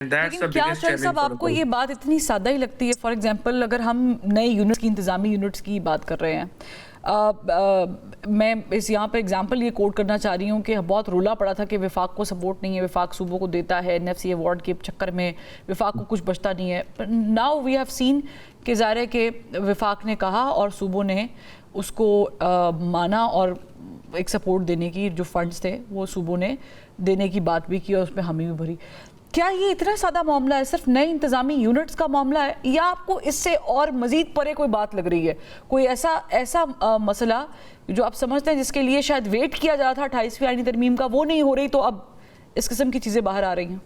That's लेकिन the क्या biggest Chaudhary challenge साहब फॉर आपको ये बात इतनी सादा ही लगती है? फॉर एग्जांपल अगर हम नए यूनिट्स की, इंतज़ामी यूनिट्स की बात कर रहे हैं, मैं इस यहाँ पे एग्जांपल ये कोट करना चाह रही हूँ कि बहुत रोला पड़ा था कि वफाक को सपोर्ट नहीं है, वफाक सूबों को देता है, एनएफसी अवार्ड के चक्कर में वफाक को कुछ बचता नहीं है। नाउ वी हैव सीन कि ज़ाहिर है कि वफाक ने कहा और सूबों ने उसको माना और एक सपोर्ट देने की जो फंड्स थे वो सूबों ने देने की बात भी की और उसमें हामी भी भरी। क्या ये इतना सादा मामला है, सिर्फ नए इंतज़ामी यूनिट्स का मामला है, या आपको इससे और मज़ीद परे कोई बात लग रही है? कोई ऐसा मसला जो आप समझते हैं जिसके लिए शायद वेट किया जा रहा था 28वीं आईनी तरमीम का, वो नहीं हो रही, तो अब इस किस्म की चीज़ें बाहर आ रही हैं?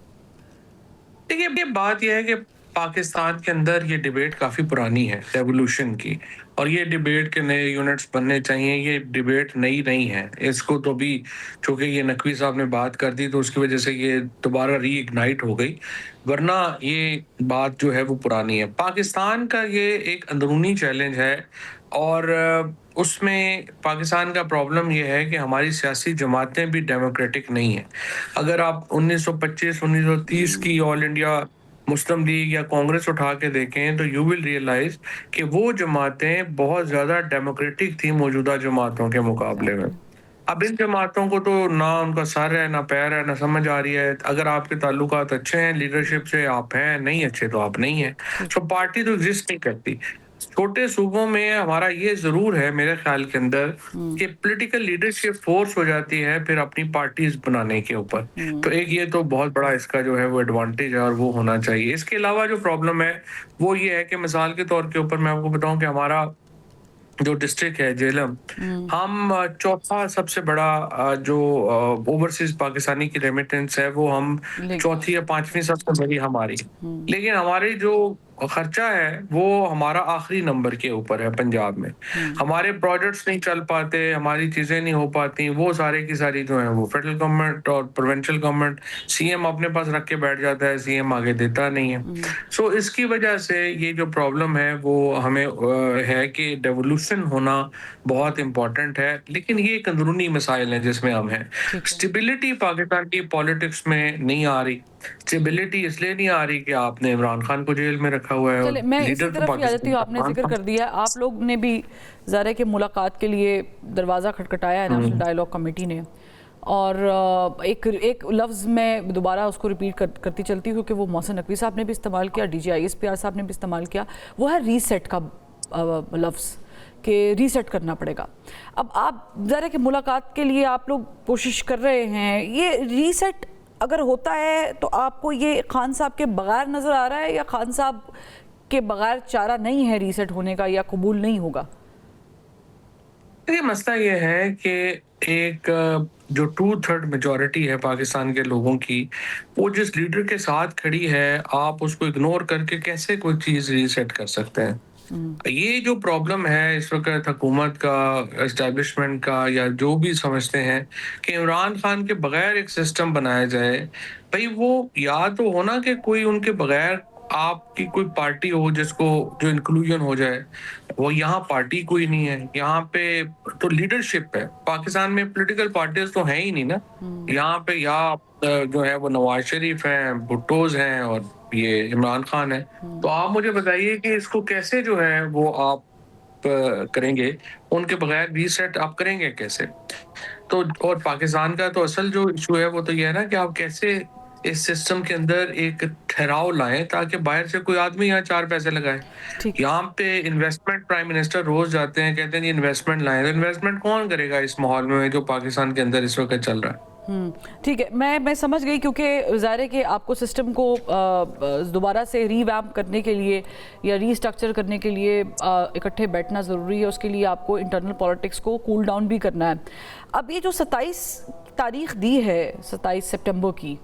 देखिए, ये बात यह है कि पाकिस्तान के अंदर ये डिबेट काफ़ी पुरानी है रेवोल्यूशन की, और ये डिबेट के नए यूनिट्स बनने चाहिए, ये डिबेट नई नहीं है। इसको तो भी चूँकि ये नकवी साहब ने बात कर दी तो उसकी वजह से ये दोबारा रीइग्नाइट हो गई, वरना ये बात जो है वो पुरानी है। पाकिस्तान का ये एक अंदरूनी चैलेंज है, और उसमें पाकिस्तान का प्रॉब्लम ये है कि हमारी सियासी जमातें भी डेमोक्रेटिक नहीं हैं। अगर आप 1925-1930 की ऑल इंडिया मुस्लिम लीग या कांग्रेस उठा के देखें तो यू विल रियलाइज कि वो जमातें बहुत ज़्यादा डेमोक्रेटिक थी मौजूदा जमातों के मुकाबले में। एग्जैक्टली। अब इन जमातों को तो ना उनका सर है, ना पैर है, ना समझ आ रही है। अगर आपके ताल्लुकात अच्छे हैं लीडरशिप से, आप हैं, नहीं अच्छे तो आप नहीं हैं। ठीक सो है। पार्टी तो एग्जिस्ट नहीं करती। छोटे सूबों में हमारा ये जरूर है मेरे ख्याल के अंदर कि पॉलिटिकल लीडरशिप फोर्स हो जाती है फिर अपनी पार्टीज बनाने के ऊपर। तो एक ये तो बहुत बड़ा इसका जो है वो एडवांटेज है और वो होना चाहिए। इसके अलावा जो प्रॉब्लम है वो ये है कि मिसाल के तौर के ऊपर मैं आपको बताऊं कि हमारा जो डिस्ट्रिक्ट है जेलम, हम चौथा सबसे बड़ा जो ओवरसीज पाकिस्तानी की रेमिटेंस है वो हम लेके चौथी या पांचवी सबसे बड़ी हमारी। लेकिन हमारी जो खर्चा है वो हमारा आखिरी नंबर के ऊपर है पंजाब में। हमारे प्रोजेक्ट्स नहीं चल पाते, हमारी चीजें नहीं हो पाती, वो सारे की सारी जो है वो फेडरल गवर्नमेंट और प्रोविंशियल गवर्नमेंट, सीएम अपने पास रख के बैठ जाता है, सीएम आगे देता नहीं है। सो इसकी वजह से ये जो प्रॉब्लम है वो हमें है कि डेवोल्यूशन होना बहुत इम्पोर्टेंट है, लेकिन ये एक अंदरूनी मसाइल है जिसमें हम हैं। ठीक है। स्टेबिलिटी पाकिस्तान की पॉलिटिक्स में नहीं आ रही। स्टेबिलिटी इसलिए नहीं आ रही कि आपने इमरान खान को जेल में रखा हुआ है, और चले मैं इसी लीडर तो तरफ ही आ जाती पाकिस्तान हूँ। का आपने इमरान जिक्र खान। कर दिया, आप लोग ने भी ज़ाहिर है कि मुलाकात के लिए दरवाज़ा खटखटाया है नेशनल डायलॉग कमेटी ने, और एक लफ्ज़ मैं दोबारा उसको रिपीट करती चलती हूँ क्योंकि वो मोहसिन नकवी साहब ने भी इस्तेमाल किया, DGISPR साहब ने भी इस्तेमाल किया, वो है रीसेट का लफ्ज़, कि रीसेट करना पड़ेगा। अब आप ज़ाहिर है कि मुलाकात के लिए आप लोग कोशिश कर रहे हैं, ये रीसेट अगर होता है तो आपको ये खान साहब के बगैर नज़र आ रहा है, या खान साहब के बगैर चारा नहीं है रीसेट होने का, या कबूल नहीं होगा? ये मसला ये है कि एक जो 2/3 मेजोरिटी है पाकिस्तान के लोगों की, वो जिस लीडर के साथ खड़ी है आप उसको इग्नोर करके कैसे कोई चीज रीसेट कर सकते हैं? ये जो प्रॉब्लम है इस वक्त हुकूमत का, एस्टेब्लिशमेंट का, या जो भी समझते हैं कि इमरान खान के बगैर एक सिस्टम बनाया जाए। भाई वो या तो होना कि कोई उनके बगैर आपकी कोई पार्टी हो जिसको जो इंक्लूजन हो जाए। वो यहाँ पार्टी कोई नहीं है, यहाँ पे तो लीडरशिप है। पाकिस्तान में पॉलिटिकल पार्टीज तो है ही नहीं ना यहाँ पे। या जो है वो नवाज शरीफ हैं, भुट्टोज हैं, और ये इमरान खान है। तो आप मुझे बताइए कि इसको कैसे जो है वो आप करेंगे, उनके बगैर रीसेट आप करेंगे कैसे? तो और पाकिस्तान का तो असल जो इशू है वो तो ये है ना कि आप कैसे इस सिस्टम के अंदर एक ठहराव लाएं ताकि बाहर से कोई आदमी यहाँ चार पैसे लगाए। ठीक है। यहाँ पे इन्वेस्टमेंट, प्राइम मिनिस्टर रोज जाते हैं कहते हैं इन्वेस्टमेंट लाएं, तो इन्वेस्टमेंट कौन करेगा इस माहौल में जो पाकिस्तान के अंदर इस वक्त चल रहा है? ठीक है, मैं समझ गई, क्योंकि ज़ाहिर है कि आपको सिस्टम को दोबारा से रीवैम्प करने के लिए या रीस्ट्रक्चर करने के लिए इकट्ठे बैठना ज़रूरी है, उसके लिए आपको इंटरनल पॉलिटिक्स को कूल डाउन भी करना है। अब ये जो 27 तारीख दी है, 27 सितंबर की,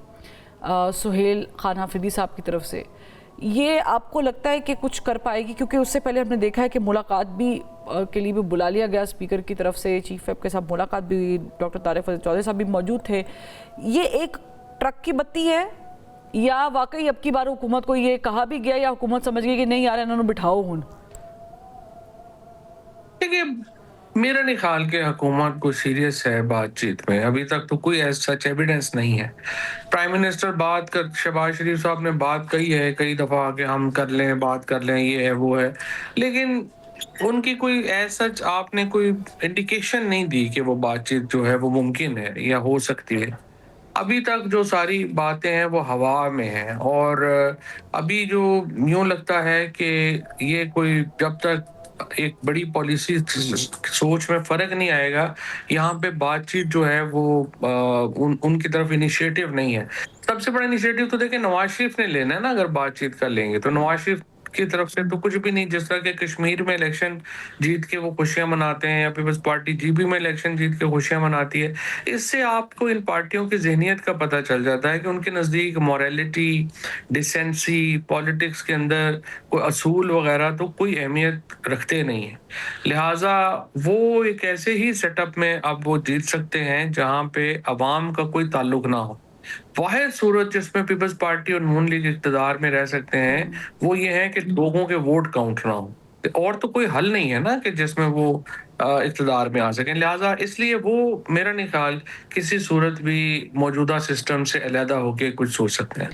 सुहेल खान हाफिदी साहब की तरफ से, ये आपको लगता है कि कुछ कर पाएगी? क्योंकि उससे पहले हमने देखा है कि मुलाकात भी के लिए भी बुला लिया गया स्पीकर की तरफ से, चीफ व्हिप के साथ मुलाकात भी हुई, डॉक्टर तारिक फजल चौधरी साहब भी मौजूद थे। ये एक ट्रक की बत्ती है, या वाकई अब की बार हुकूमत को ये कहा भी गया, या हुकूमत समझ गई कि नहीं यार इन्होंने बिठाओ हूँ? देखिए, मेरा नहीं ख्याल कि हुकूमत कोई सीरियस है बातचीत में, अभी तक तो कोई एज़ सच एविडेंस नहीं है। प्राइम मिनिस्टर बात कर शहबाज शरीफ साहब ने बात कही है कई दफ़ा कि हम कर लें, बात कर लें, ये है, वो है। लेकिन उनकी कोई एज़ सच आपने कोई इंडिकेशन नहीं दी कि वो बातचीत जो है वो मुमकिन है या हो सकती है। अभी तक जो सारी बातें हैं वो हवा में हैं और अभी जो यूँ लगता है कि ये कोई जब तक एक बड़ी पॉलिसी सोच में फ़र्क नहीं आएगा, यहाँ पे बातचीत जो है वो उनकी तरफ इनिशिएटिव नहीं है। सबसे बड़ा इनिशिएटिव तो देखिए नवाज़ शरीफ ने लेना है ना, अगर बातचीत का लेंगे तो नवाज़ शरीफ की तरफ से तो कुछ भी नहीं। जिस तरह के कश्मीर में इलेक्शन जीत के वो खुशियाँ मनाते हैं या पीपल्स पार्टी जीबी में इलेक्शन जीत के खुशियाँ मनाती है, इससे आपको इन पार्टियों की ज़हनियत का पता चल जाता है कि उनके नज़दीक मोरालिटी, डिसेंसी, पॉलिटिक्स के अंदर कोई असूल वगैरह तो कोई अहमियत रखते नहीं हैं। लिहाज़ा वो एक ऐसे ही सेटअप में अब वो जीत सकते हैं जहाँ पे अवाम का कोई ताल्लुक ना हो। वाहिद सूरत जिसमें पीपल्स पार्टी और नून लीग इक़्तिदार में रह सकते हैं, वो ये है कि लोगों के वोट काउंट ना हो। और तो कोई हल नहीं है ना कि जिसमें वो इक़्तिदार में आ सकें। लिहाज़ा इसलिए वो मेरा नहीं ख़्याल किसी सूरत भी मौजूदा सिस्टम से अलहदा होके कुछ सोच सकते हैं।